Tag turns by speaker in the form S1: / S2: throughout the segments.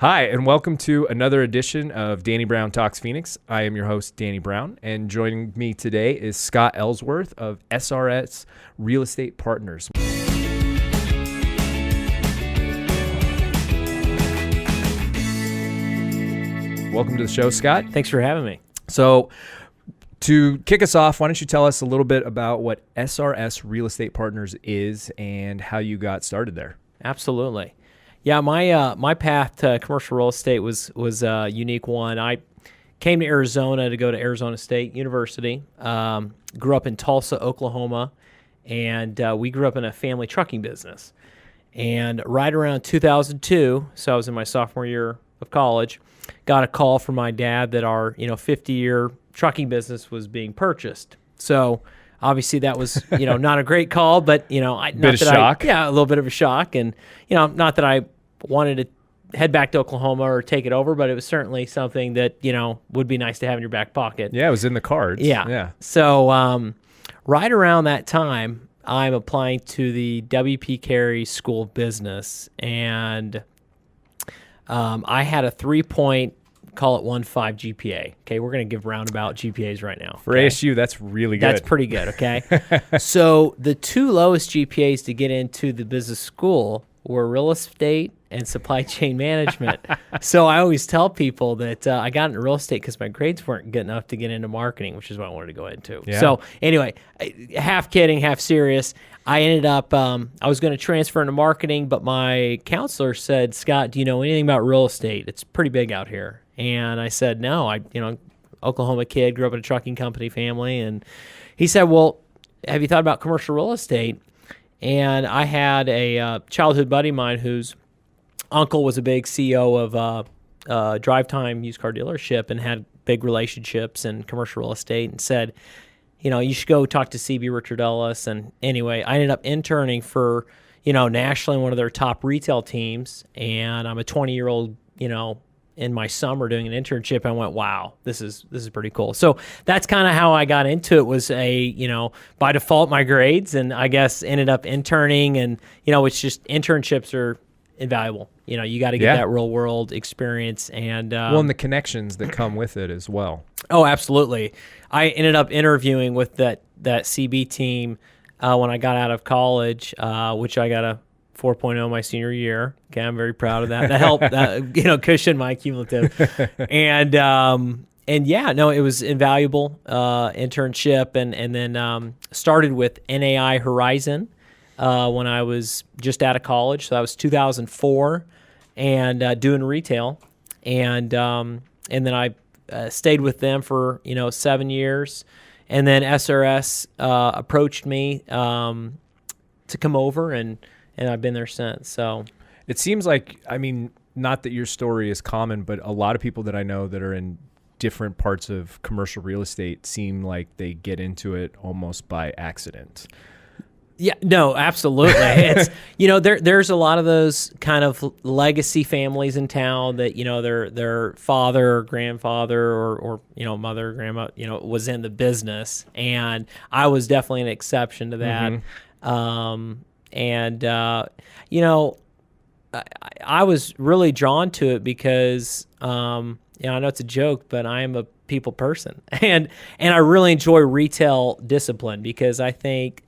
S1: Hi, and welcome to another edition of Danny Brown Talks Phoenix. I am your host, Danny Brown, and joining me today is Scott Ellsworth of SRS Real Estate Partners. Welcome to the show, Scott.
S2: Thanks for having me.
S1: So, to kick us off, why don't you tell us a little bit about what SRS Real Estate Partners is and how you got started there?
S2: Absolutely. Yeah, my path to commercial real estate was a unique one. I came to Arizona to go to Arizona State University. Grew up in Tulsa, Oklahoma, and we grew up in a family trucking business. And right around 2002, so I was in my sophomore year of college, got a call from my dad that our 50-year trucking business was being purchased. So obviously that was not a great call, but
S1: bit of shock.
S2: A little bit of a shock, and not that I wanted to head back to Oklahoma or take it over, but it was certainly something that would be nice to have in your back pocket.
S1: Yeah, it was in the cards.
S2: Yeah. So right around that time, I'm applying to the W.P. Carey School of Business, and I had a 3.15 GPA. Okay, we're going to give roundabout GPAs right now.
S1: For ASU, that's really good.
S2: That's pretty good, okay? So the two lowest GPAs to get into the business school were real estate and supply chain management. So I always tell people that I got into real estate because my grades weren't good enough to get into marketing, which is what I wanted to go into.
S1: Yeah.
S2: So anyway, half kidding, half serious. I ended up, I was going to transfer into marketing, but my counselor said, Scott, do you know anything about real estate? It's pretty big out here. And I said, no, Oklahoma kid, grew up in a trucking company family. And he said, well, have you thought about commercial real estate? And I had a childhood buddy of mine whose uncle was a big CEO of a drive time used car dealership and had big relationships in commercial real estate, and said, you should go talk to CB Richard Ellis. And anyway, I ended up interning for, nationally one of their top retail teams. And I'm a 20-year-old, in my summer doing an internship. I went, wow, this is pretty cool. So that's kind of how I got into it, was by default my grades, and I guess ended up interning, and it's just internships are invaluable. You got to get that real world experience, and
S1: and the connections that come with it as well.
S2: Oh, absolutely. I ended up interviewing with that CB team when I got out of college, which I got a 4.0 my senior year. Okay, I'm very proud of that. That helped, cushion my cumulative. And it was invaluable internship, and then started with NAI Horizon when I was just out of college. So that was 2004, and doing retail, and then I stayed with them for 7 years, and then SRS approached me to come over, and I've been there since. So
S1: it seems like, not that your story is common, but a lot of people that I know that are in different parts of commercial real estate seem like they get into it almost by accident.
S2: Yeah, no, absolutely. It's there's a lot of those kind of legacy families in town that their father or grandfather or mother or grandma was in the business, and I was definitely an exception to that. Mm-hmm. I was really drawn to it because, I know it's a joke, but I am a people person, and I really enjoy retail discipline, because I think,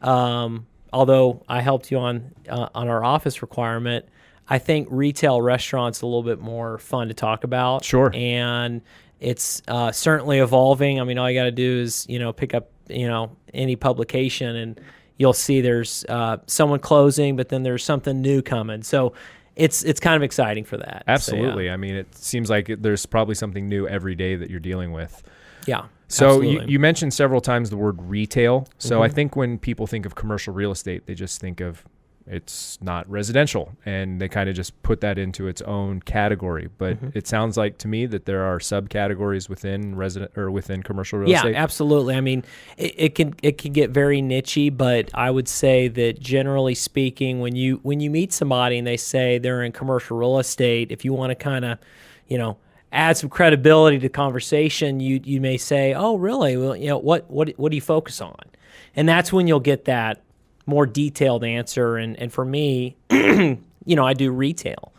S2: although I helped you on our office requirement, I think retail restaurants a little bit more fun to talk about.
S1: Sure.
S2: And it's certainly evolving. All you got to do is pick up any publication, and you'll see there's someone closing, but then there's something new coming. So it's kind of exciting for that.
S1: Absolutely.
S2: So, yeah.
S1: It seems like there's probably something new every day that you're dealing with.
S2: Yeah.
S1: So you mentioned several times the word retail. So
S2: Mm-hmm.
S1: I think when people think of commercial real estate, they just think of it's not residential, and they kind of just put that into its own category. But
S2: Mm-hmm.
S1: it sounds like to me that there are subcategories within within commercial real estate.
S2: Yeah, absolutely. It can get very nichey, but I would say that generally speaking, when you meet somebody and they say they're in commercial real estate, if you want to kind of, add some credibility to conversation, you may say, "Oh, really? Well, what do you focus on?" And that's when you'll get that more detailed answer. And for me, I do retail.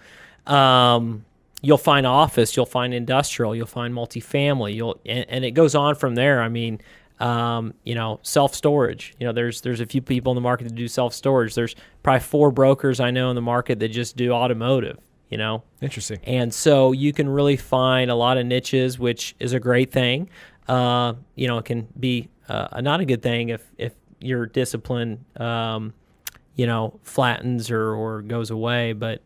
S2: you'll find office, you'll find industrial, you'll find multifamily, and it goes on from there. I mean, self-storage. There's a few people in the market that do self-storage. There's probably 4 brokers I know in the market that just do automotive.
S1: Interesting.
S2: And so you can really find a lot of niches, which is a great thing. It can be not a good thing if your discipline, flattens or goes away. But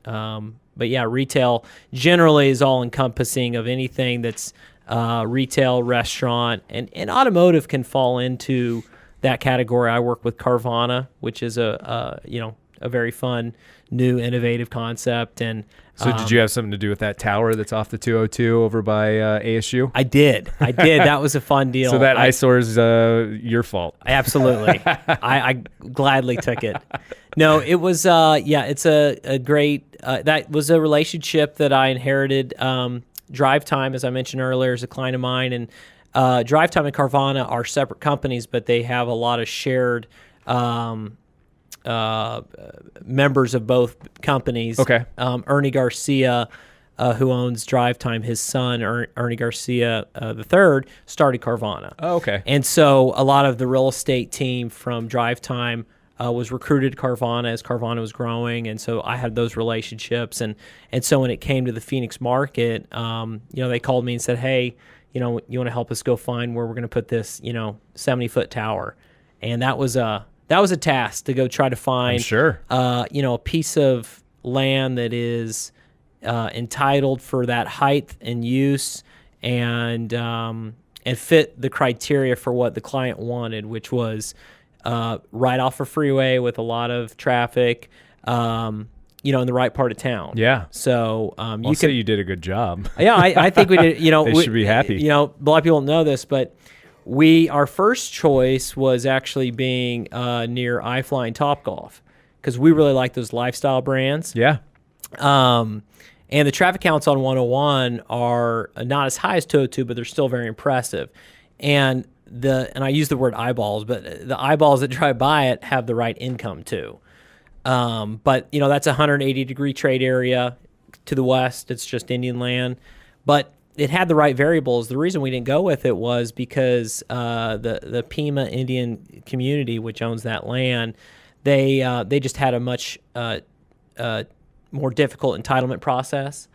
S2: yeah, retail generally is all encompassing of anything that's retail, restaurant, and automotive can fall into that category. I work with Carvana, which is a very fun, new, innovative concept. And
S1: so did you have something to do with that tower that's off the 202 over by ASU?
S2: I did. That was a fun deal.
S1: So that eyesore is your fault.
S2: Absolutely. I gladly took it. No, it was, it's a great, that was a relationship that I inherited. Drive Time, as I mentioned earlier, is a client of mine. And Drive Time and Carvana are separate companies, but they have a lot of shared members of both companies.
S1: Okay.
S2: Ernie Garcia, who owns Drive Time, his son, Ernie Garcia III, started Carvana.
S1: Oh, okay.
S2: And so a lot of the real estate team from Drive Time was recruited to Carvana as Carvana was growing. And so I had those relationships. And so when it came to the Phoenix market, they called me and said, hey, you want to help us go find where we're going to put this, 70-foot tower. And that was a task to go try to find,
S1: I'm sure.
S2: A piece of land that is entitled for that height and use, and fit the criteria for what the client wanted, which was right off a freeway with a lot of traffic, in the right part of town.
S1: Yeah.
S2: So
S1: you say you did a good job.
S2: Yeah, I think we did.
S1: They should be happy.
S2: A lot of people don't know this, but our first choice was actually being near iFly and Topgolf because we really like those lifestyle brands.
S1: Yeah.
S2: And the traffic counts on 101 are not as high as 202, but they're still very impressive. And I use the word eyeballs, but the eyeballs that drive by it have the right income too. But that's a 180-degree trade area to the west. It's just Indian land, but it had the right variables. The reason we didn't go with it was because the Pima Indian community, which owns that land, they just had a much more difficult entitlement process,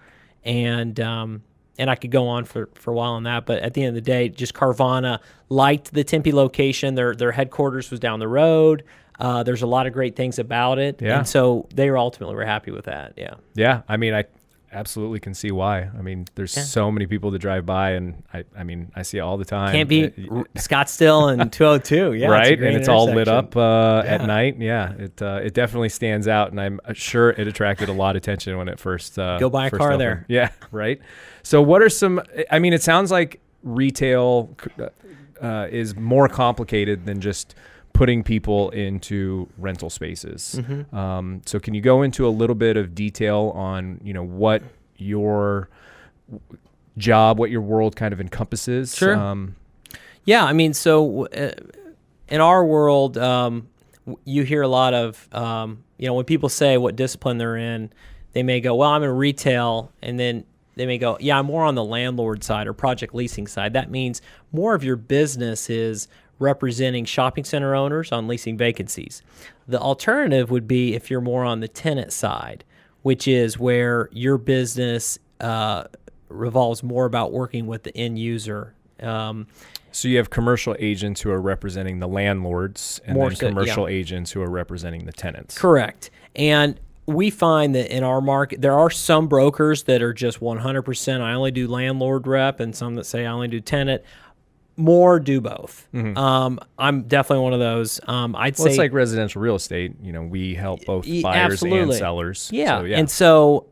S2: and I could go on for a while on that. But at the end of the day, just Carvana liked the Tempe location. Their headquarters was down the road. There's a lot of great things about it, and so they were happy with that. Yeah.
S1: Yeah. I mean, I absolutely can see why. I mean, there's so many people that drive by, and I see it all the time.
S2: Can't beat Scottsdale and 202. Yeah,
S1: right. And it's all lit up at night. Yeah, it definitely stands out, and I'm sure it attracted a lot of attention when it first
S2: go buy a car there.
S1: Yeah, right. So what are some? I mean, it sounds like retail is more complicated than just putting people into rental spaces. Mm-hmm. So can you go into a little bit of detail on, what your job, what your world kind of encompasses?
S2: Sure. Yeah. I mean, so in our world, you hear a lot of, when people say what discipline they're in, they may go, well, I'm in retail, and then they may go, yeah, I'm more on the landlord side or project leasing side. That means more of your business is representing shopping center owners on leasing vacancies. The alternative would be if you're more on the tenant side, which is where your business revolves more about working with the end user.
S1: So you have commercial agents who are representing the landlords, and then commercial agents who are representing the tenants.
S2: Correct. And we find that in our market, there are some brokers that are just 100%, I only do landlord rep, and some that say I only do tenant. More do both. Mm-hmm. I'm definitely one of those. I'd say
S1: it's like residential real estate. We help both buyers and sellers.
S2: Yeah. And so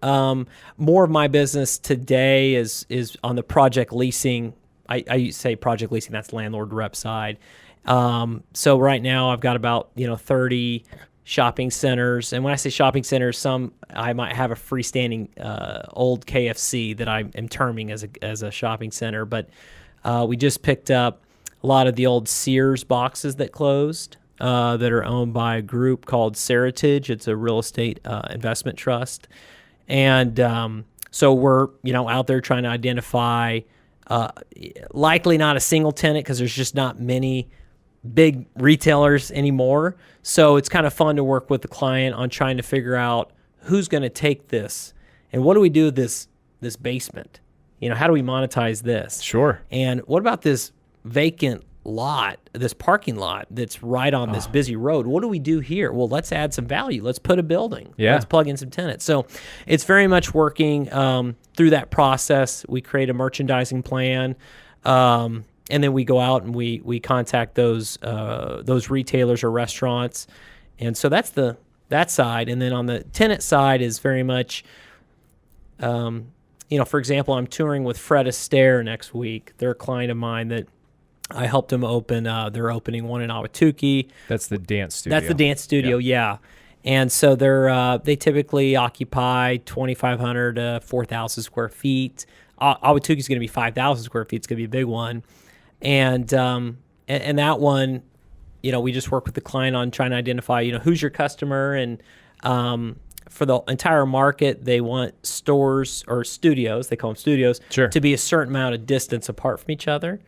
S2: more of my business today is on the project leasing. I say project leasing, that's landlord rep side. So right now I've got about 30 shopping centers. And when I say shopping centers, I might have a freestanding old KFC that I am terming as a shopping center. But we just picked up a lot of the old Sears boxes that closed that are owned by a group called Seritage. It's a real estate investment trust. And So we're, out there trying to identify, likely not a single tenant because there's just not many big retailers anymore. So it's kind of fun to work with the client on trying to figure out who's going to take this and what do we do with this basement? How do we monetize this?
S1: Sure.
S2: And what about this vacant lot, this parking lot that's right on this busy road? What do we do here? Well, let's add some value. Let's put a building.
S1: Yeah.
S2: Let's plug in some tenants. So it's very much working through that process. We create a merchandising plan, and then we go out and we contact those retailers or restaurants. And so that's that side. And then on the tenant side is very much, for example, I'm touring with Fred Astaire next week. They're a client of mine that I helped them open. They're opening one in Ahwatukee.
S1: That's the dance studio.
S2: That's the dance studio, yeah. And so they typically occupy 2,500 to 4,000 square feet. Ahwatukee is going to be 5,000 square feet. It's going to be a big one. And that one, we just work with the client on trying to identify, who's your customer. And for the entire market, they want stores or studios, they call them studios,
S1: sure,
S2: to be a certain amount of distance apart from each other.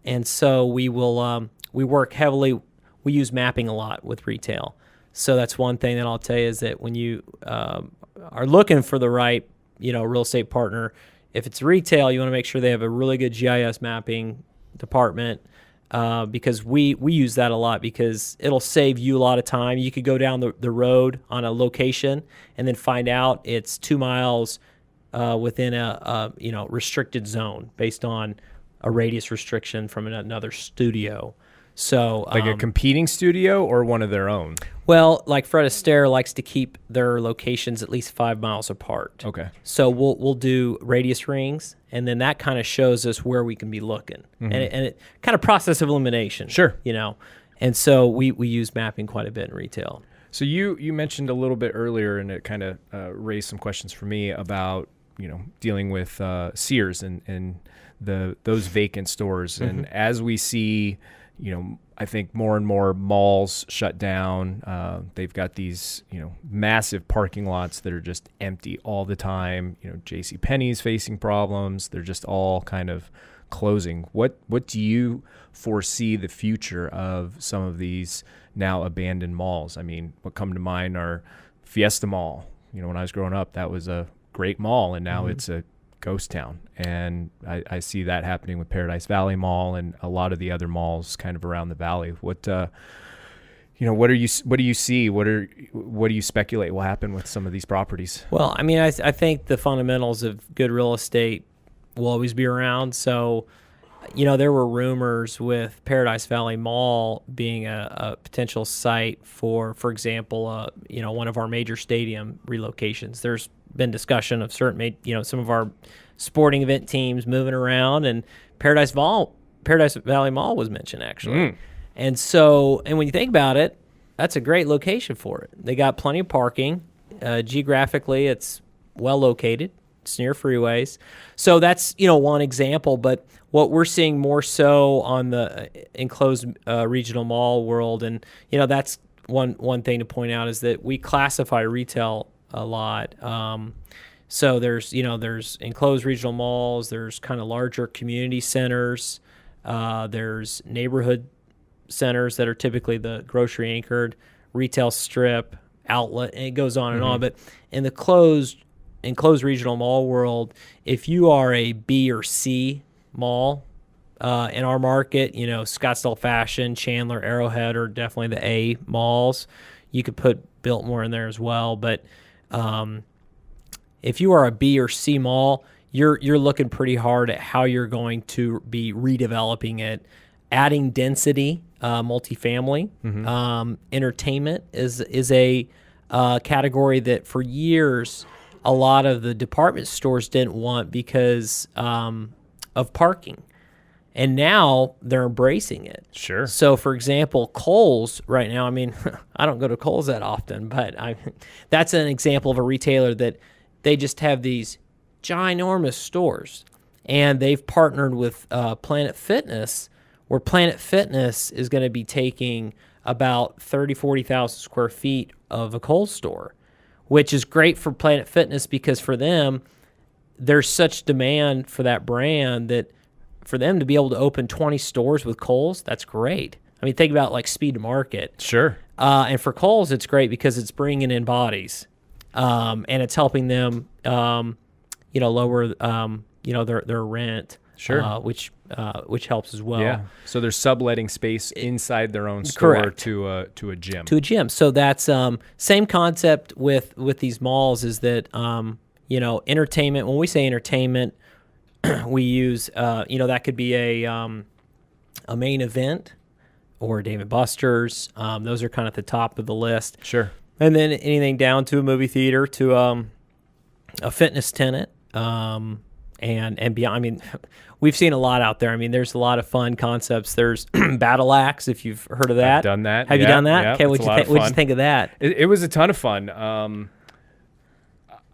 S2: And so we will we work heavily. We use mapping a lot with retail. So that's one thing that I'll tell you is that when you are looking for the right, real estate partner, if it's retail, you want to make sure they have a really good GIS mapping department because we use that a lot because it'll save you a lot of time. You could go down the road on a location and then find out it's 2 miles within a restricted zone based on a radius restriction from another studio. So
S1: like a competing studio or one of their own?
S2: Well, like Fred Astaire likes to keep their locations at least 5 miles apart.
S1: Okay.
S2: So we'll do radius rings, and then that kind of shows us where we can be looking, and it kind of process of elimination.
S1: Sure.
S2: And so we use mapping quite a bit in retail.
S1: So you mentioned a little bit earlier, and it kind of raised some questions for me about dealing with Sears and those vacant stores. And as we see, I think more and more malls shut down. They've got these, massive parking lots that are just empty all the time. JCPenney's facing problems. They're just all kind of closing. What do you foresee the future of some of these now abandoned malls? I mean, what come to mind are Fiesta Mall. When I was growing up, that was a great mall, and now it's a ghost town. And I see that happening with Paradise Valley Mall and a lot of the other malls kind of around the valley. What do you see? What do you speculate will happen with some of these properties?
S2: Well, I mean, I think the fundamentals of good real estate will always be around. So, there were rumors with Paradise Valley Mall being a potential site for example, one of our major stadium relocations. There's been discussion of certain, some of our sporting event teams moving around, and Paradise Valley Mall was mentioned actually. And when you think about it, that's a great location for it. They got plenty of parking. Geographically, it's well located. It's near freeways. So that's, one example. But what we're seeing more so on the enclosed regional mall world, and, that's one thing to point out is that we classify retail a lot. So there's enclosed regional malls, there's kind of larger community centers, there's neighborhood centers that are typically the grocery anchored, retail strip, outlet, and it goes on and on. But in the enclosed regional mall world, if you are a B or C mall in our market, Scottsdale Fashion, Chandler, Arrowhead are definitely the A malls. You could put Biltmore in there as well, but if you are a B or C mall, you're looking pretty hard at how you're going to be redeveloping it, adding density, multifamily. Entertainment is a category that for years a lot of the department stores didn't want because of parking. And now they're embracing it.
S1: Sure.
S2: So, for example, Kohl's right now, I mean, I don't go to Kohl's that often, but that's an example of a retailer that they just have these ginormous stores. And they've partnered with Planet Fitness, where Planet Fitness is going to be taking about 40,000 square feet of a Kohl's store, which is great for Planet Fitness because for them, there's such demand for that brand that for them to be able to open 20 stores with Kohl's, that's great. I mean, think about like speed to market.
S1: Sure.
S2: And for Kohl's, it's great because it's bringing in bodies, and it's helping them, lower, their rent.
S1: Sure.
S2: Which helps as well.
S1: Yeah. So they're subletting space inside their own store
S2: Correct.
S1: to a gym.
S2: To a gym. So that's same concept with these malls is that entertainment. When we say entertainment, we use that could be a main event or Dave & Buster's. Those are kind of at the top of the list.
S1: Sure.
S2: And then anything down to a movie theater to a fitness tenant. And beyond. I mean, we've seen a lot out there. I mean, there's a lot of fun concepts. There's Battle Axe, if you've heard of that.
S1: I've done that.
S2: Have you done that?
S1: Yeah,
S2: okay, what'd you think of that?
S1: It was a ton of fun.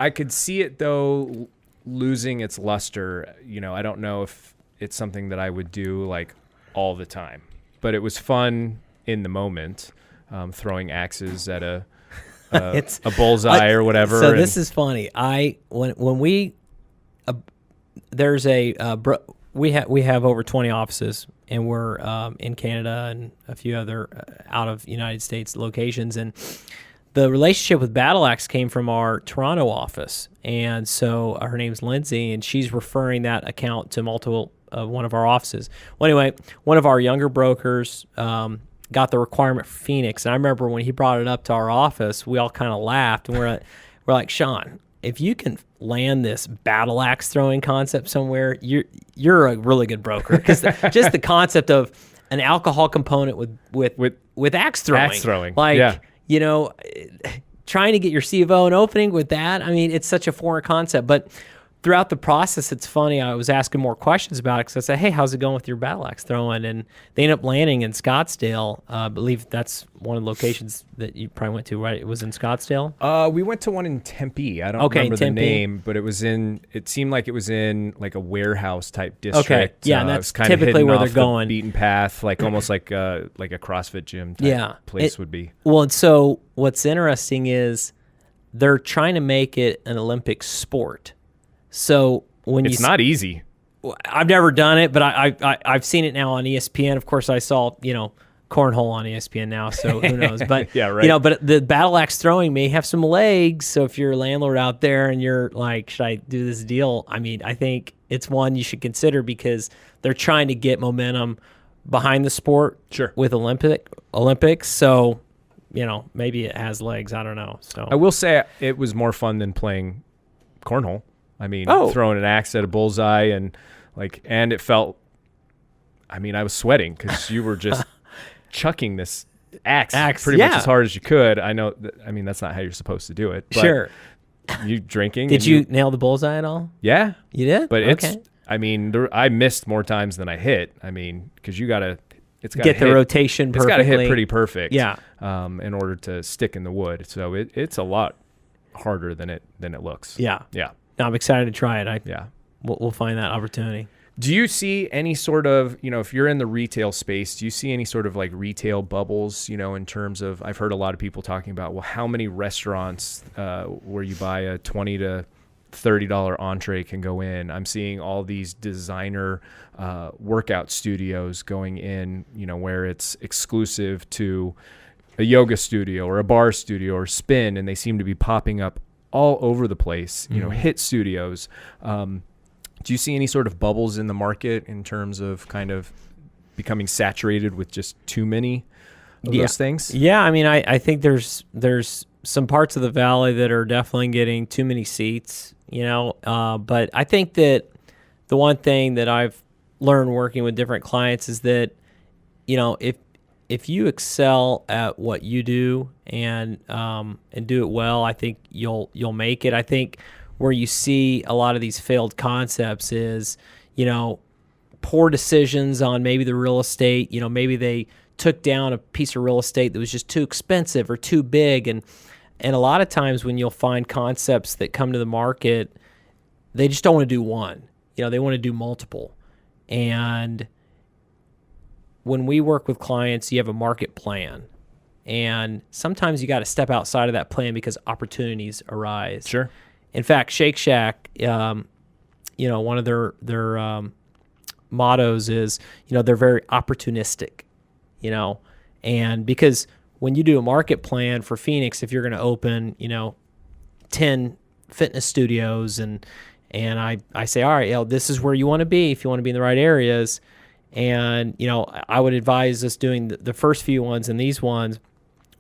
S1: I could see it, though, losing its luster. I don't know if it's something that I would do, like, all the time. But it was fun in the moment, throwing axes at a bullseye or whatever.
S2: So this is funny. When we... there's we have over 20 offices, and we're in Canada and a few other out of United States locations. And the relationship with Battle Axe came from our Toronto office, and so her name's Lindsay, and she's referring that account to multiple one of our offices. Well, anyway, one of our younger brokers got the requirement for Phoenix, and I remember when he brought it up to our office, we all kind of laughed, and we're like, Sean, if you can land this battle axe throwing concept somewhere, you're a really good broker, because just the concept of an alcohol component with axe throwing.
S1: Axe throwing.
S2: Like,
S1: yeah.
S2: Trying to get your C of O and opening with that, I mean, it's such a foreign concept. But throughout the process, it's funny, I was asking more questions about it, because I said, hey, how's it going with your battle axe throwing? And they ended up landing in Scottsdale. I believe that's one of the locations that you probably went to, right? It was in Scottsdale?
S1: We went to one in Tempe. I don't remember the name, but it seemed like it was in like a warehouse type district.
S2: Okay, yeah, and that's
S1: kind
S2: typically
S1: of
S2: where they're
S1: the
S2: going.
S1: Beaten path, like almost like a CrossFit gym type place would be.
S2: Well, and so what's interesting is they're trying to make it an Olympic sport. So when
S1: it's not easy.
S2: I've never done it, but I've seen it now on ESPN. Of course, I saw cornhole on ESPN now, so who knows? But
S1: yeah, right.
S2: But the battle axe throwing may have some legs. So if you're a landlord out there and you're like, should I do this deal? I mean, I think it's one you should consider, because they're trying to get momentum behind the sport.
S1: Sure.
S2: With Olympics. So maybe it has legs. I don't know. So
S1: I will say it was more fun than playing cornhole. I mean, throwing an axe at a bullseye and it felt, I mean, I was sweating because you were just chucking this axe pretty much as hard as you could. I know, that's not how you're supposed to do it. But
S2: sure.
S1: You drinking.
S2: Did you nail the bullseye at all?
S1: Yeah.
S2: You did?
S1: But I missed more times than I hit. I mean, because it's got to
S2: get the rotation perfectly.
S1: It's got to hit pretty perfect.
S2: Yeah.
S1: In order to stick in the wood. So it's a lot harder than it looks.
S2: Yeah.
S1: Yeah.
S2: No, I'm excited to try it.
S1: Yeah.
S2: We'll find that opportunity.
S1: Do you see any sort of, if you're in the retail space, do you see any sort of like retail bubbles, in terms of, I've heard a lot of people talking about, well, how many restaurants where you buy a $20 to $30 entree can go in? I'm seeing all these designer workout studios going in, where it's exclusive to a yoga studio or a bar studio or spin, and they seem to be popping up all over the place, hit studios. Do you see any sort of bubbles in the market in terms of kind of becoming saturated with just too many of those things?
S2: Yeah, I mean, I think there's some parts of the valley that are definitely getting too many seats, but I think that the one thing that I've learned working with different clients is that, if you excel at what you do and do it well, I think you'll make it. I think where you see a lot of these failed concepts is, poor decisions on maybe the real estate. Maybe they took down a piece of real estate that was just too expensive or too big, and a lot of times when you'll find concepts that come to the market, they just don't want to do one. They want to do multiple. And when we work with clients, you have a market plan, and sometimes you got to step outside of that plan because opportunities arise.
S1: Sure.
S2: In fact, Shake Shack, one of their mottos is, they're very opportunistic, and because when you do a market plan for Phoenix, if you're going to open, 10 fitness studios and I say, all right, this is where you want to be if you want to be in the right areas. And, I would advise us doing the first few ones and these ones.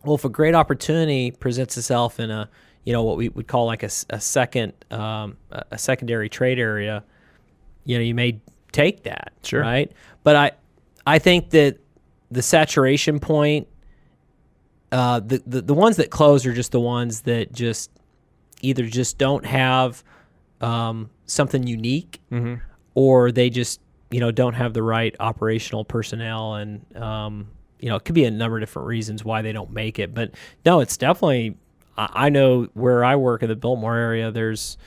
S2: Well, if a great opportunity presents itself in a, what we would call like a secondary trade area, you may take that.
S1: Sure.
S2: Right. But I think that the saturation point, the ones that close are just the ones that just either just don't have something unique, or they just don't have the right operational personnel, and it could be a number of different reasons why they don't make it. But no, it's definitely, I know where I work in the Biltmore area, there's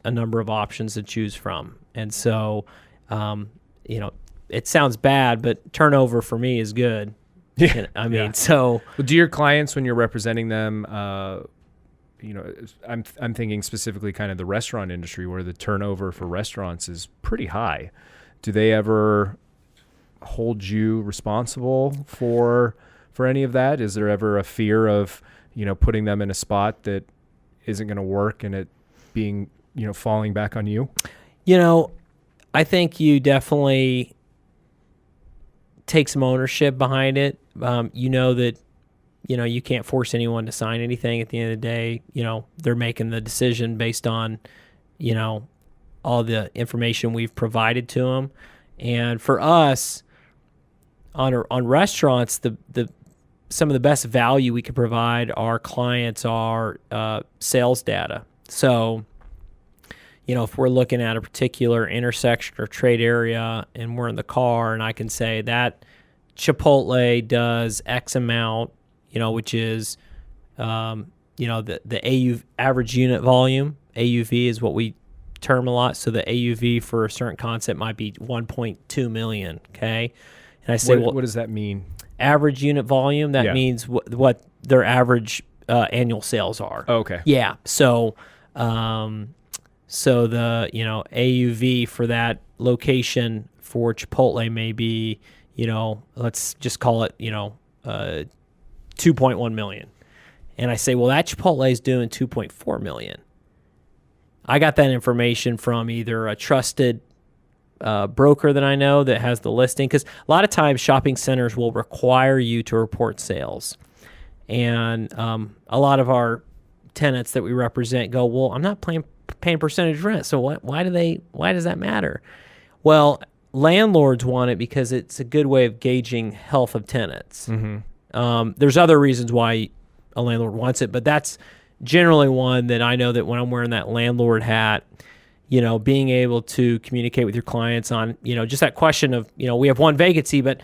S2: a number of options to choose from, and so it sounds bad, but turnover for me is good.
S1: Yeah.
S2: So
S1: do your clients, when you're representing them, I'm thinking specifically kind of the restaurant industry where the turnover for restaurants is pretty high. Do they ever hold you responsible for any of that? Is there ever a fear of, putting them in a spot that isn't going to work and it being, falling back on you?
S2: I think you definitely take some ownership behind it. That, you can't force anyone to sign anything at the end of the day. They're making the decision based on, all the information we've provided to them. And for us, on restaurants, some of the best value we can provide our clients are sales data. So, if we're looking at a particular intersection or trade area and we're in the car and I can say that Chipotle does X amount, which is, the average unit volume. AUV is what we term a lot. So the AUV for a certain concept might be 1.2 million. Okay. And I say,
S1: what does that mean?
S2: Average unit volume. That means what their average annual sales are.
S1: Oh, okay.
S2: Yeah. So, so the, AUV for that location for Chipotle may be, let's just call it, 2.1 million. And I say, well, that Chipotle is doing 2.4 million. I got that information from either a trusted broker that I know that has the listing, because a lot of times shopping centers will require you to report sales. And a lot of our tenants that we represent go, well, I'm not paying percentage rent, so why does that matter? Well, landlords want it because it's a good way of gauging health of tenants. There's other reasons why a landlord wants it, but that's generally one that I know that when I'm wearing that landlord hat, being able to communicate with your clients on, just that question of, we have one vacancy, but,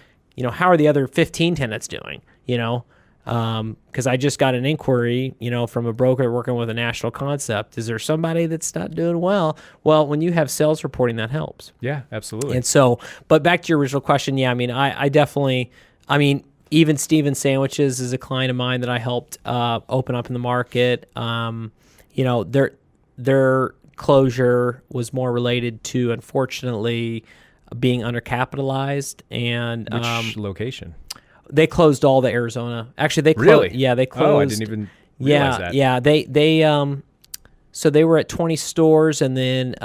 S2: how are the other 15 tenants doing? Because I just got an inquiry, from a broker working with a national concept. Is there somebody that's not doing well? Well, when you have sales reporting, that helps.
S1: Yeah, absolutely.
S2: And so, but back to your original question, I definitely, even Steven Sandwiches is a client of mine that I helped open up in the market. Their closure was more related to, unfortunately, being undercapitalized. And
S1: which location?
S2: They closed all the Arizona. Actually, they closed.
S1: Really?
S2: Yeah, they closed.
S1: Oh, I didn't even realize that.
S2: Yeah. They so they were at 20 stores, and then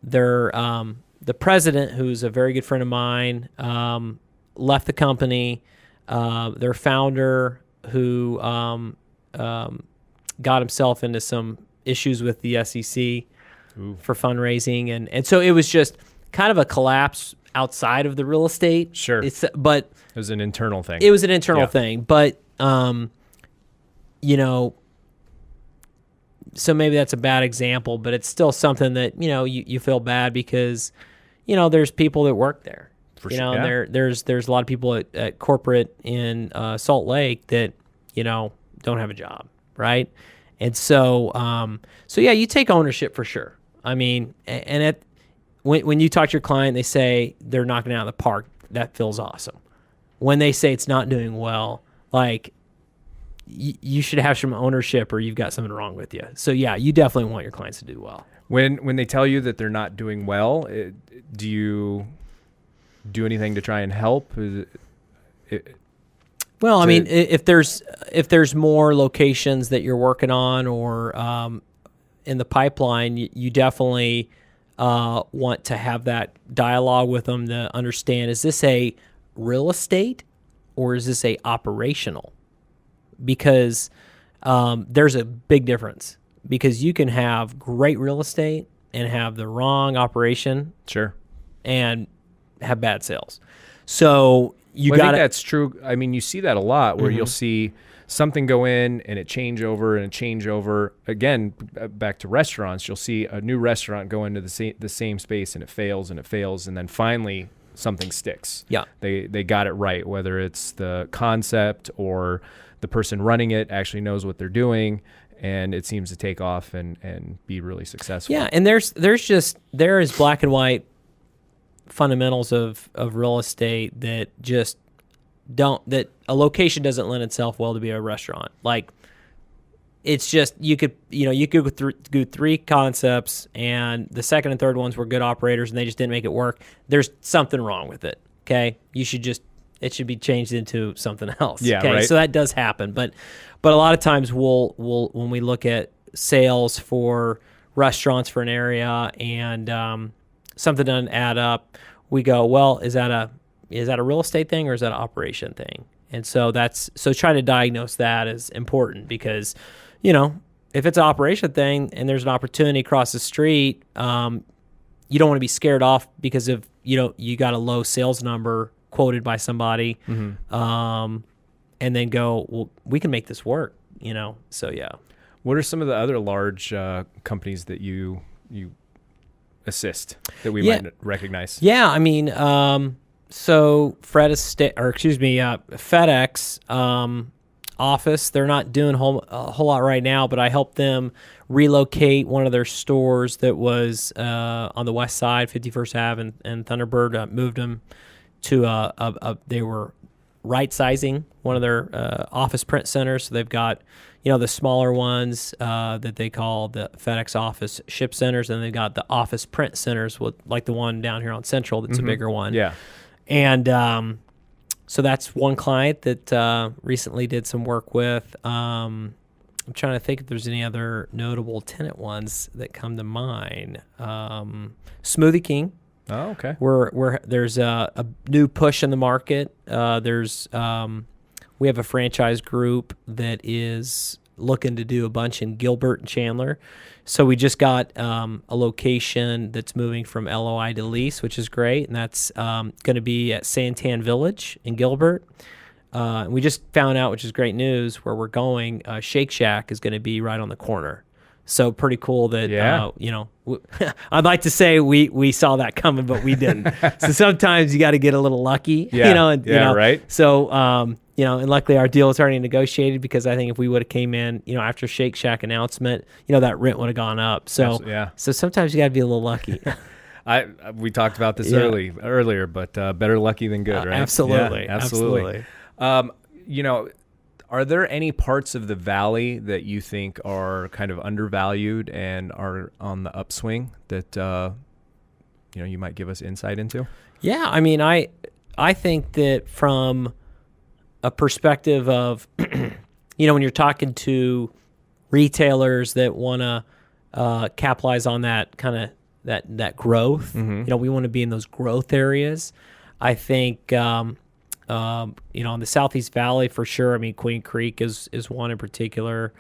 S2: the president, who's a very good friend of mine, left the company. Their founder, who got himself into some issues with the SEC for fundraising, and so it was just kind of a collapse outside of the real estate.
S1: Sure.
S2: But
S1: it was an internal thing.
S2: It was an internal thing, but so maybe that's a bad example, but it's still something that you feel bad because there's people that work there. And there's a lot of people at corporate in Salt Lake that don't have a job, right? And so you take ownership for sure. When you talk to your client, they say they're knocking it out of the park. That feels awesome. When they say it's not doing well, you should have some ownership, or you've got something wrong with you. So yeah, you definitely want your clients to do well.
S1: When they tell you that they're not doing well, do you do anything to try and help?
S2: Well, I mean, if there's more locations that you're working on or in the pipeline, you definitely want to have that dialogue with them to understand, is this a real estate or is this a operational? Because there's a big difference, because you can have great real estate and have the wrong operation.
S1: Sure.
S2: And have bad sales. So I
S1: think that's true. I mean, you see that a lot where you'll see something go in and it change over. Again, back to restaurants, you'll see a new restaurant go into the same space and it fails, and then finally something sticks.
S2: Yeah.
S1: They got it right, whether it's the concept or the person running it actually knows what they're doing, and it seems to take off and be really successful.
S2: Yeah, and there is black and white fundamentals of real estate that just that a location doesn't lend itself well to be a restaurant. Like, it's just, you could go through three concepts and the second and third ones were good operators and they just didn't make it work. There's something wrong with it. Okay. It should be changed into something else.
S1: Yeah.
S2: Okay.
S1: Right.
S2: So that does happen. But a lot of times we'll when we look at sales for restaurants for an area and something doesn't add up, we go, well, is that a real estate thing or is that an operation thing? And so trying to diagnose that is important, because, if it's an operation thing and there's an opportunity across the street, you don't want to be scared off because of, you got a low sales number quoted by somebody, and then go, well, we can make this work, So yeah. What
S1: are some of the other large companies that you assist that we might recognize?
S2: Yeah, I mean, so FedEx office, they're not doing a whole lot right now, but I helped them relocate one of their stores that was on the west side, 51st Ave and Thunderbird. Moved them to they were right-sizing one of their office print centers. So they've got, the smaller ones that they call the FedEx office ship centers, and they've got the office print centers, with like the one down here on Central that's a bigger one.
S1: Yeah.
S2: And so that's one client that recently did some work with. I'm trying to think if there's any other notable tenant ones that come to mind. Smoothie King.
S1: Oh, okay.
S2: There's a new push in the market. We have a franchise group that is looking to do a bunch in Gilbert and Chandler. So we just got a location that's moving from LOI to lease, which is great, and that's going to be at Santan Village in Gilbert. We just found out, which is great news, where we're going. Shake Shack is going to be right on the corner. So pretty cool that, I'd like to say we saw that coming, but we didn't. So sometimes you got to get a little lucky,
S1: right.
S2: So, and luckily our deal is already negotiated, because I think if we would have came in, after Shake Shack announcement, that rent would have gone up. So, So sometimes you got to be a little lucky.
S1: We talked about this earlier, but better lucky than good, right?
S2: Absolutely.
S1: Yeah, absolutely. Are there any parts of the valley that you think are kind of undervalued and are on the upswing that you might give us insight into? Yeah,
S2: I mean, I think that from a perspective of, when you're talking to retailers that want to capitalize on that kind of that growth, we want to be in those growth areas. I think. In the Southeast Valley for sure. I mean, Queen Creek is one in particular.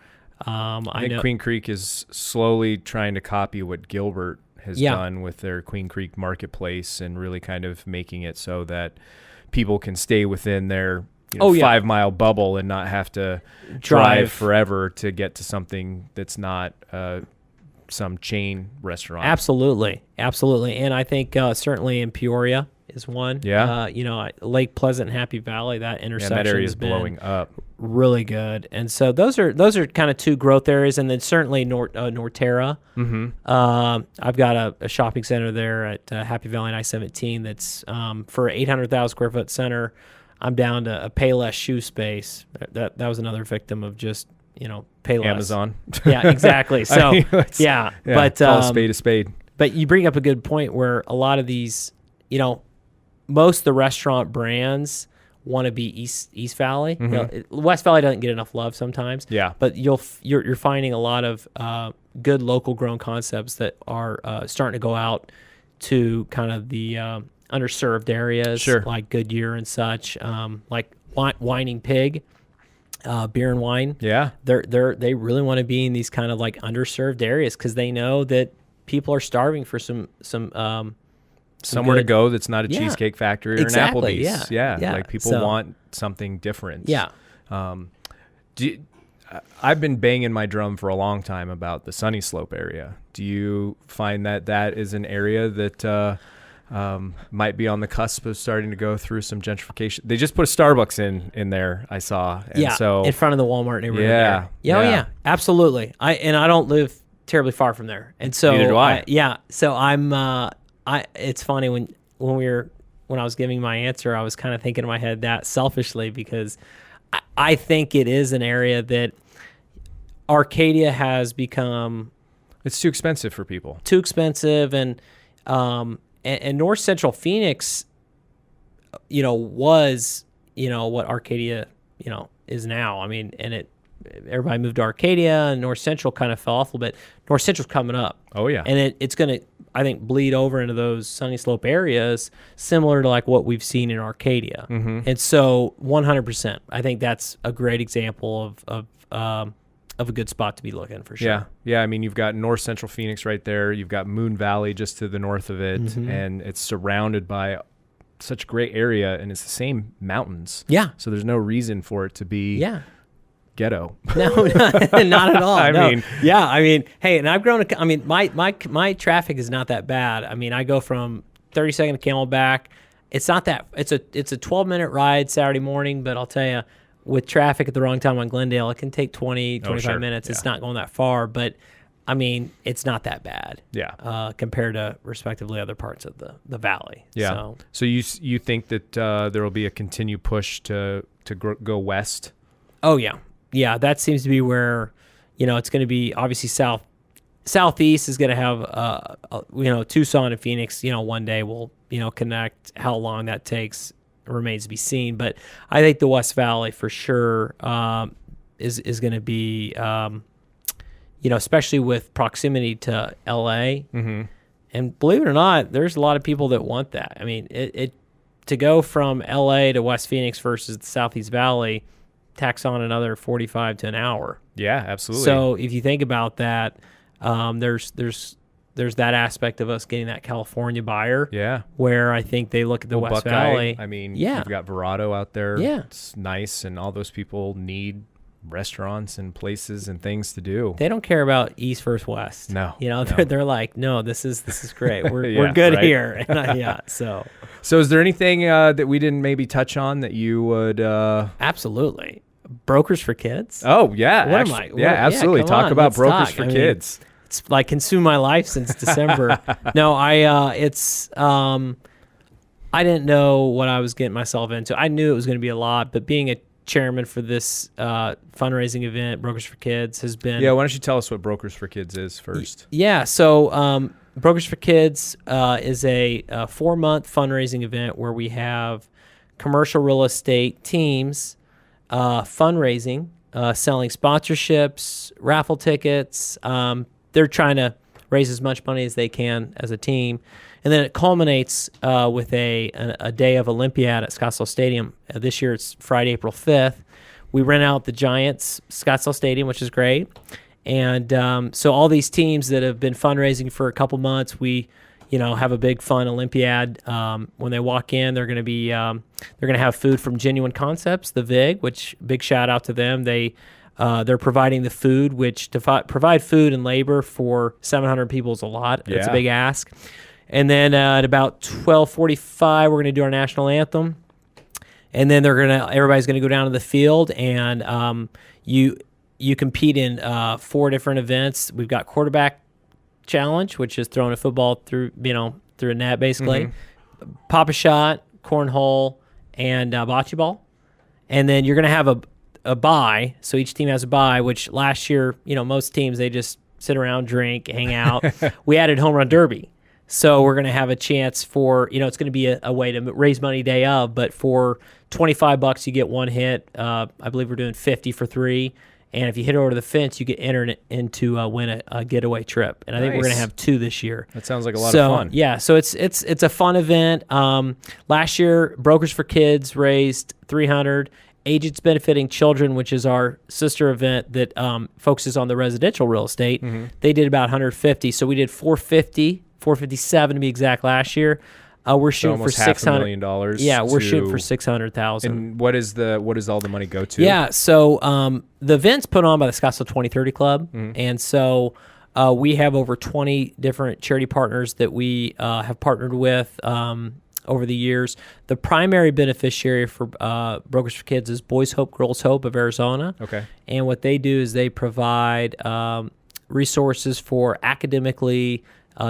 S2: I think
S1: Queen Creek is slowly trying to copy what Gilbert has done with their Queen Creek marketplace, and really kind of making it so that people can stay within their 5-mile bubble and not have to drive forever to get to something that's not some chain restaurant.
S2: Absolutely. And I think certainly in Peoria is one.
S1: Yeah.
S2: Lake Pleasant, Happy Valley, that intersection
S1: that area is blowing up.
S2: Really good. And so those are kind of two growth areas, and then certainly Norterra. I've got a shopping center there at Happy Valley and I-17 that's for 800,000 square foot center. I'm down to a Payless shoe space. That was another victim of just pay less.
S1: Amazon.
S2: Yeah, exactly. So, but
S1: call a spade a spade.
S2: But you bring up a good point where a lot of these, most of the restaurant brands want to be East Valley. West Valley doesn't get enough love sometimes.
S1: Yeah.
S2: But you're finding a lot of good local grown concepts that are starting to go out to kind of the underserved areas,
S1: Sure.
S2: like Goodyear and such, like Whining Pig. Beer and wine.
S1: Yeah.
S2: They really want to be in these kind of like underserved areas because they know that people are starving for some
S1: somewhere
S2: good,
S1: to go that's not a Cheesecake Factory or
S2: exactly,
S1: an Applebee's. Yeah. Like people
S2: So,
S1: want something different.
S2: Yeah.
S1: I've been banging my drum for a long time about the Sunny Slope area. Do you find that is an area that might be on the cusp of starting to go through some gentrification? They just put a Starbucks in there, I saw. And so
S2: in front of the Walmart neighborhood.
S1: Yeah.
S2: There. Oh yeah, absolutely. I don't live terribly far from there, and so
S1: neither do I.
S2: So I'm. It's funny when I was giving my answer, I was kind of thinking in my head that selfishly because I think it is an area that Arcadia has become.
S1: It's too expensive for people.
S2: Too expensive, and North Central Phoenix, was what Arcadia, is now. I mean, and everybody moved to Arcadia, and North Central kind of fell off a little bit. North Central's coming up.
S1: Oh yeah,
S2: and it's going to, I think, bleed over into those Sunny Slope areas, similar to like what we've seen in Arcadia. And so, 100%, I think that's a great example of a good spot to be looking for sure.
S1: Yeah. I mean, you've got North Central Phoenix right there. You've got Moon Valley just to the north of it, and it's surrounded by such a great area, and it's the same mountains.
S2: Yeah.
S1: So there's no reason for it to be ghetto.
S2: No, not at all.
S1: I mean,
S2: hey, and I've grown. I mean, my traffic is not that bad. I mean, I go from 32nd to Camelback. It's not that. It's a 12-minute ride Saturday morning, but I'll tell you, with traffic at the wrong time on Glendale, it can take 25 minutes. It's not going that far, but I mean, it's not that bad.
S1: Yeah.
S2: Compared to respectively other parts of the valley.
S1: Yeah. So you think that there will be a continued push to go west?
S2: Oh yeah. Yeah, that seems to be where, it's going to be obviously southeast is going to have, Tucson and Phoenix, one day will, connect. How long that takes remains to be seen. But I think the West Valley for sure is going to be, especially with proximity to LA. And believe it or not, there's a lot of people that want that. I mean, it to go from LA to West Phoenix versus the Southeast Valley, tax on another 45 to an hour.
S1: Yeah, absolutely.
S2: So if you think about that, there's that aspect of us getting that California buyer.
S1: Yeah.
S2: Where I think they look at the West
S1: Buckeye,
S2: Valley.
S1: I mean, you've got Verado out there.
S2: Yeah.
S1: It's nice, and all those people need restaurants and places and things to do.
S2: They don't care about East versus West.
S1: No.
S2: They're like, no, this is great. We're good here. And, so
S1: is there anything that we didn't maybe touch on that you would
S2: absolutely. Brokers for Kids?
S1: Oh, yeah. Absolutely. Talk about Brokers for Kids.
S2: It's like consumed my life since December. No, I didn't know what I was getting myself into. I knew it was going to be a lot, but being a chairman for this fundraising event, Brokers for Kids, has been...
S1: Yeah, why don't you tell us what Brokers for Kids is first?
S2: Yeah, so Brokers for Kids is a 4-month fundraising event where we have commercial real estate teams fundraising, selling sponsorships, raffle tickets. They're trying to raise as much money as they can as a team. And then it culminates with a day of Olympiad at Scottsdale Stadium. This year it's Friday, April 5th. We rent out the Giants Scottsdale Stadium, which is great. And so all these teams that have been fundraising for a couple months, we have a big fun Olympiad. When they walk in, they're going to have food from Genuine Concepts, the VIG, which big shout out to them. They're providing the food, which to provide food and labor for 700 people is a lot. It's a big ask. And then at about 12:45, we're going to do our national anthem. And then everybody's going to go down to the field, and you compete in 4 different events. We've got quarterback challenge, which is throwing a football through a net, basically. Pop a shot, cornhole, and bocce ball. And then you're going to have a bye. So each team has a bye, which last year, most teams, they just sit around, drink, hang out. We added Home Run Derby. So we're going to have a chance for, it's going to be a way to raise money day of, but for $25 you get one hit. I believe we're doing 50 for 3. And if you hit it over the fence, you get entered into win a getaway trip. And I think we're going to have 2 this year.
S1: That sounds like a lot of fun.
S2: Yeah, so it's a fun event. Last year, Brokers for Kids raised $300. Agents Benefiting Children, which is our sister event that focuses on the residential real estate, they did about $150. So we did $457 to be exact last year. We're shooting for $600
S1: million.
S2: Yeah, we're shooting for $600,000.
S1: And what does all the money go to?
S2: Yeah, so the event's put on by the Scottsdale 2030 Club, and so we have over 20 different charity partners that we have partnered with over the years. The primary beneficiary for Brokers for Kids is Boys Hope, Girls Hope of Arizona.
S1: Okay.
S2: And what they do is they provide resources for academically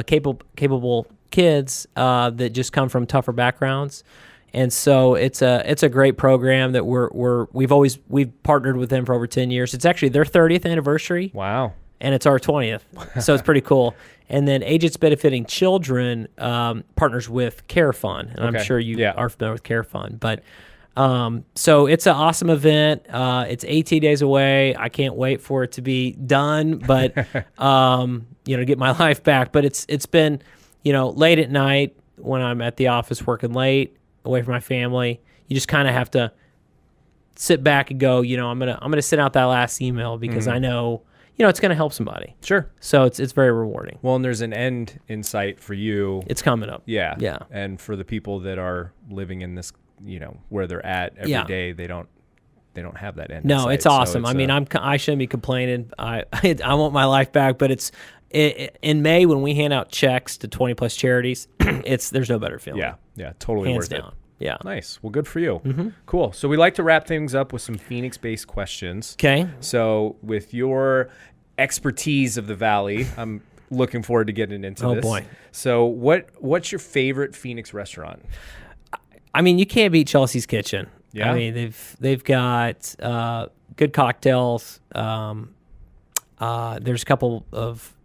S2: capable kids that just come from tougher backgrounds. And so it's a great program that we've partnered with them for over 10 years. It's actually their 30th anniversary.
S1: Wow.
S2: And it's our 20th. So it's pretty cool. And then Agents Benefiting Children partners with Care Fund. And I'm sure you are familiar with Care Fund. But so it's an awesome event. It's 18 days away. I can't wait for it to be done, but to get my life back. But it's been, late at night when I'm at the office working late, away from my family. You just kind of have to sit back and go, I'm gonna send out that last email because I know, it's gonna help somebody.
S1: Sure.
S2: So it's very rewarding.
S1: Well, and there's an end in sight for you.
S2: It's coming up.
S1: Yeah.
S2: Yeah.
S1: And for the people that are living in this, where they're at every day, they don't have that end.
S2: No,
S1: in sight.
S2: it's awesome.
S1: So it's,
S2: I shouldn't be complaining. I want my life back, but in May when we hand out checks to 20 plus charities, there's no better feeling.
S1: Yeah, totally
S2: Hands
S1: worth
S2: down.
S1: it.
S2: Yeah.
S1: Nice. Well, good for you. Cool. So we like to wrap things up with some Phoenix-based questions.
S2: Okay.
S1: So with your expertise of the Valley, I'm looking forward to getting into this.
S2: Oh boy.
S1: So what's your favorite Phoenix restaurant?
S2: I mean, you can't beat Chelsea's Kitchen.
S1: Yeah.
S2: I mean, they've got good cocktails. There's a couple of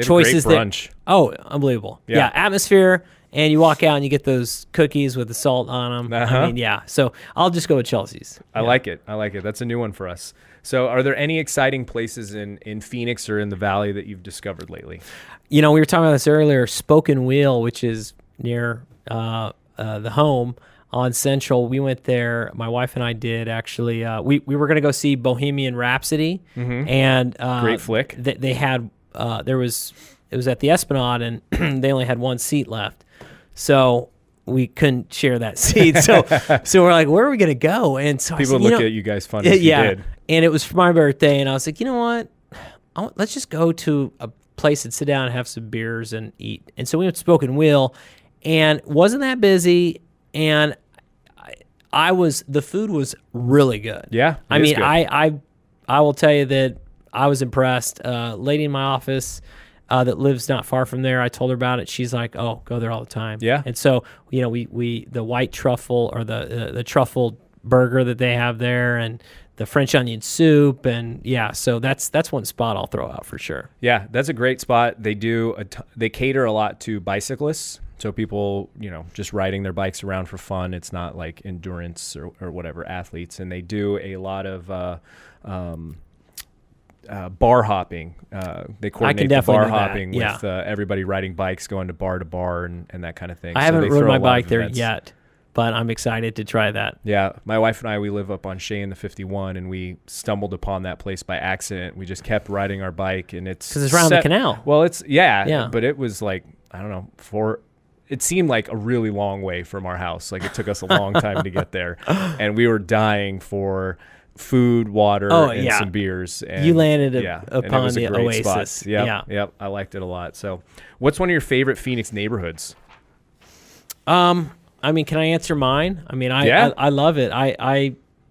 S2: choices
S1: great brunch.
S2: Unbelievable. Yeah, atmosphere, and you walk out and you get those cookies with the salt on them. I mean, so I'll just go with Chelsea's.
S1: I like it. That's a new one for us. So are there any exciting places in Phoenix or in the Valley that you've discovered lately?
S2: We were talking about this earlier, Spoken Wheel, which is near the home on Central. We went there. My wife and I did actually. We were going to go see Bohemian Rhapsody, and
S1: great flick.
S2: They had it was at the Esplanade, and they only had one seat left, so we couldn't share that seat. So we're like, where are we going to go? And so
S1: people
S2: I said,
S1: look at you guys funny. If you did.
S2: And it was for my birthday, and I was like, you know what? Let's just go to a place and sit down and have some beers and eat. And so we went to Spoken Wheel, and wasn't that busy, and the food was really good.
S1: Yeah.
S2: I mean, I will tell you that I was impressed. Lady in my office that lives not far from there, I told her about it. She's like, oh, go there all the time. Yeah. And so, we the white truffle or the truffle burger that they have there, and the French onion soup, and so that's one spot I'll throw out for sure.
S1: Yeah, that's a great spot. They they cater a lot to bicyclists. So people, just riding their bikes around for fun. It's not like endurance or whatever athletes. And they do a lot of bar hopping. They coordinate the bar hopping with everybody riding bikes, going to bar and that kind of thing.
S2: I haven't rode my bike there yet, but I'm excited to try that.
S1: Yeah, my wife and I, we live up on Shea in the 51, and we stumbled upon that place by accident. We just kept riding our bike, and it's...
S2: Because it's around the canal.
S1: Well, but it was like, I don't know, it seemed like a really long way from our house. Like, it took us a long time to get there, and we were dying for food, water, and some beers. And
S2: you landed upon the oasis.
S1: Spot. Yep, I liked it a lot. So, what's one of your favorite Phoenix neighborhoods?
S2: I mean, can I answer mine? I mean, I love it.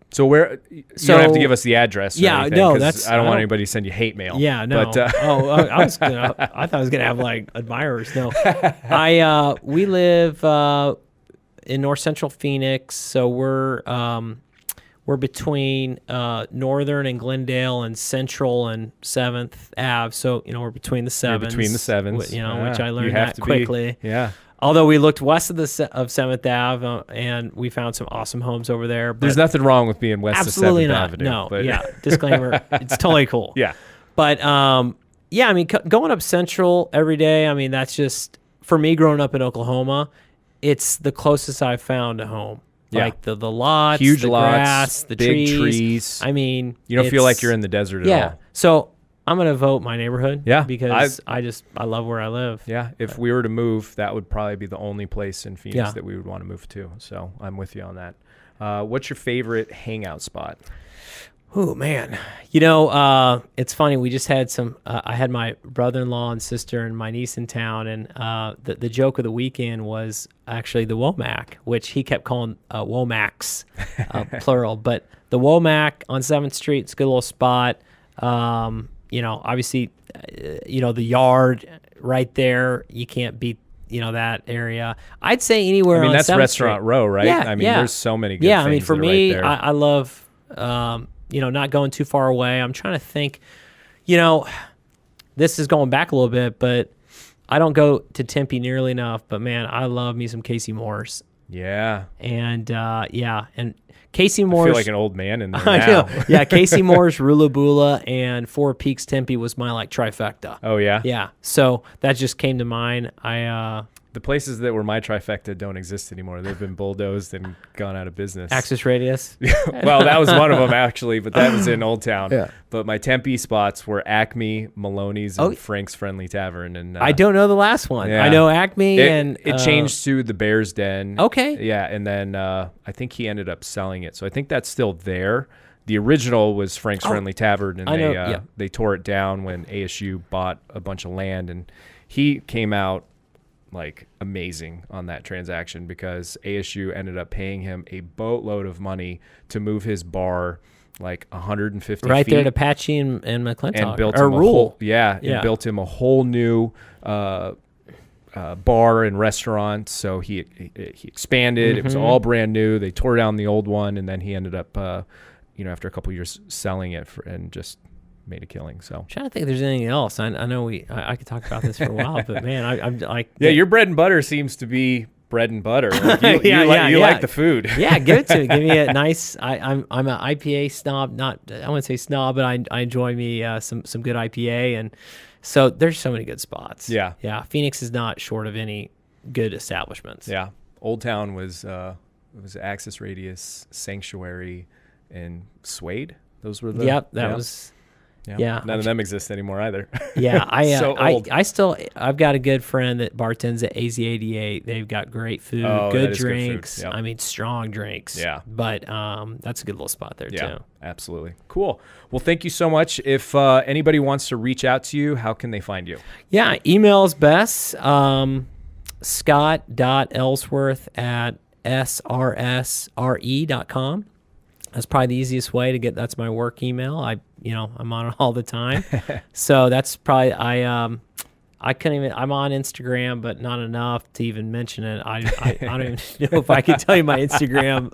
S1: So where you don't have to give us the address. Or anything,
S2: no,
S1: I don't want anybody to send you hate mail.
S2: Yeah, no. But, I thought I was gonna have like admirers. No, we live in North Central Phoenix, so we're between Northern and Glendale and Central and 7th Ave. So, we're between the sevens.
S1: You're between the sevens.
S2: Which I learned that quickly.
S1: Yeah.
S2: Although we looked west of 7th Ave and we found some awesome homes over there. But
S1: there's nothing wrong with being west of 7th Avenue.
S2: No, disclaimer, it's totally cool.
S1: Yeah.
S2: But, going up Central every day, that's just, for me growing up in Oklahoma, it's the closest I've found to home.
S1: Yeah.
S2: Like the lots,
S1: huge
S2: the
S1: lots,
S2: grass, the
S1: big
S2: trees.
S1: You don't feel like you're in the desert at all.
S2: So I'm going to vote my neighborhood.
S1: Yeah.
S2: Because I love where I live.
S1: Yeah. If we were to move, that would probably be the only place in Phoenix that we would want to move to. So I'm with you on that. What's your favorite hangout spot?
S2: Oh, man. It's funny. We just had I had my brother-in-law and sister and my niece in town, and the joke of the weekend was actually the Womack, which he kept calling Womacks, plural. But the Womack on 7th Street, it's a good little spot. Obviously, the yard right there, you can't beat that area. I'd say anywhere on 7th
S1: that's Restaurant
S2: Street.
S1: Row, right?
S2: Yeah,
S1: there's so many good things
S2: for
S1: that are
S2: me,
S1: right there.
S2: I love not going too far away. I'm trying to think, this is going back a little bit, but I don't go to Tempe nearly enough. But man, I love me some Casey Moore's.
S1: Yeah.
S2: And and Casey Moore's.
S1: I feel like an old man in there now.
S2: I know. Yeah, Casey Moore's, Rulabula, and Four Peaks Tempe was my trifecta.
S1: Oh yeah.
S2: Yeah. So that just came to mind.
S1: The places that were my trifecta don't exist anymore. They've been bulldozed and gone out of business.
S2: Access Radius.
S1: Well, that was one of them actually, but that was in Old Town.
S2: Yeah.
S1: But my Tempe spots were Acme, Maloney's, and Frank's Friendly Tavern. And
S2: I don't know the last one.
S1: Yeah.
S2: I know Acme and
S1: it changed to the Bear's Den.
S2: Okay.
S1: Yeah, and then I think he ended up selling it, so I think that's still there. The original was Frank's Friendly Tavern, and they tore it down when ASU bought a bunch of land, and he came out amazing on that transaction because ASU ended up paying him a boatload of money to move his bar 150
S2: right
S1: feet.
S2: There at Apache and McClintock.
S1: And built
S2: or
S1: him
S2: Rule.
S1: and built him a whole new bar and restaurant. So he expanded.
S2: Mm-hmm.
S1: It was all brand new. They tore down the old one, and then he ended up after a couple of years selling it and just made a killing. So
S2: I'm trying to think if there's anything else. I know I could talk about this for a while, but man, I'm like,
S1: your bread and butter seems to be bread and butter. You like the food.
S2: Yeah, give it to me. Give me a nice. I'm an IPA snob. Not I wouldn't say snob, but I enjoy me some good IPA, and so there's so many good spots.
S1: Yeah.
S2: Phoenix is not short of any good establishments.
S1: Yeah, Old Town was Access Radius, Sanctuary, and Suede. Those were the
S2: that was.
S1: Yeah, none of them exist anymore either.
S2: Yeah,
S1: I've
S2: got a good friend that bartends at AZ88. They've got great food, good drinks.
S1: Good food. Yep.
S2: Strong drinks.
S1: Yeah,
S2: but that's a good little spot there too.
S1: Absolutely. Cool. Well, thank you so much. If anybody wants to reach out to you, how can they find you?
S2: Yeah, email's best. Scott.Ellsworth@srsre.com. That's probably the easiest way to get. That's my work email. I'm on it all the time. So that's probably I couldn't even. I'm on Instagram, but not enough to even mention it. I don't even know if I can tell you my Instagram.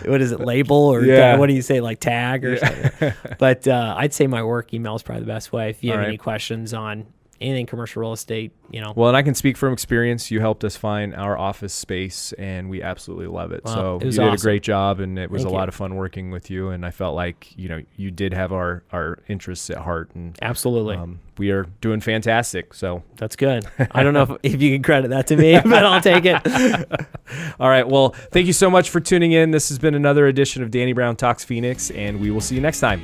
S2: What is it? Label or what do you say? Tag or something. But I'd say my work email is probably the best way. If you have any questions on anything commercial real estate,
S1: Well, and I can speak from experience. You helped us find our office space, and we absolutely love it. So you did a great job, and it was a lot of fun working with you. And I felt like you did have our interests at heart. And
S2: absolutely,
S1: we are doing fantastic. So
S2: that's good. I don't know if you can credit that to me, but I'll take it.
S1: All right. Well, thank you so much for tuning in. This has been another edition of Danny Brown Talks Phoenix, and we will see you next time.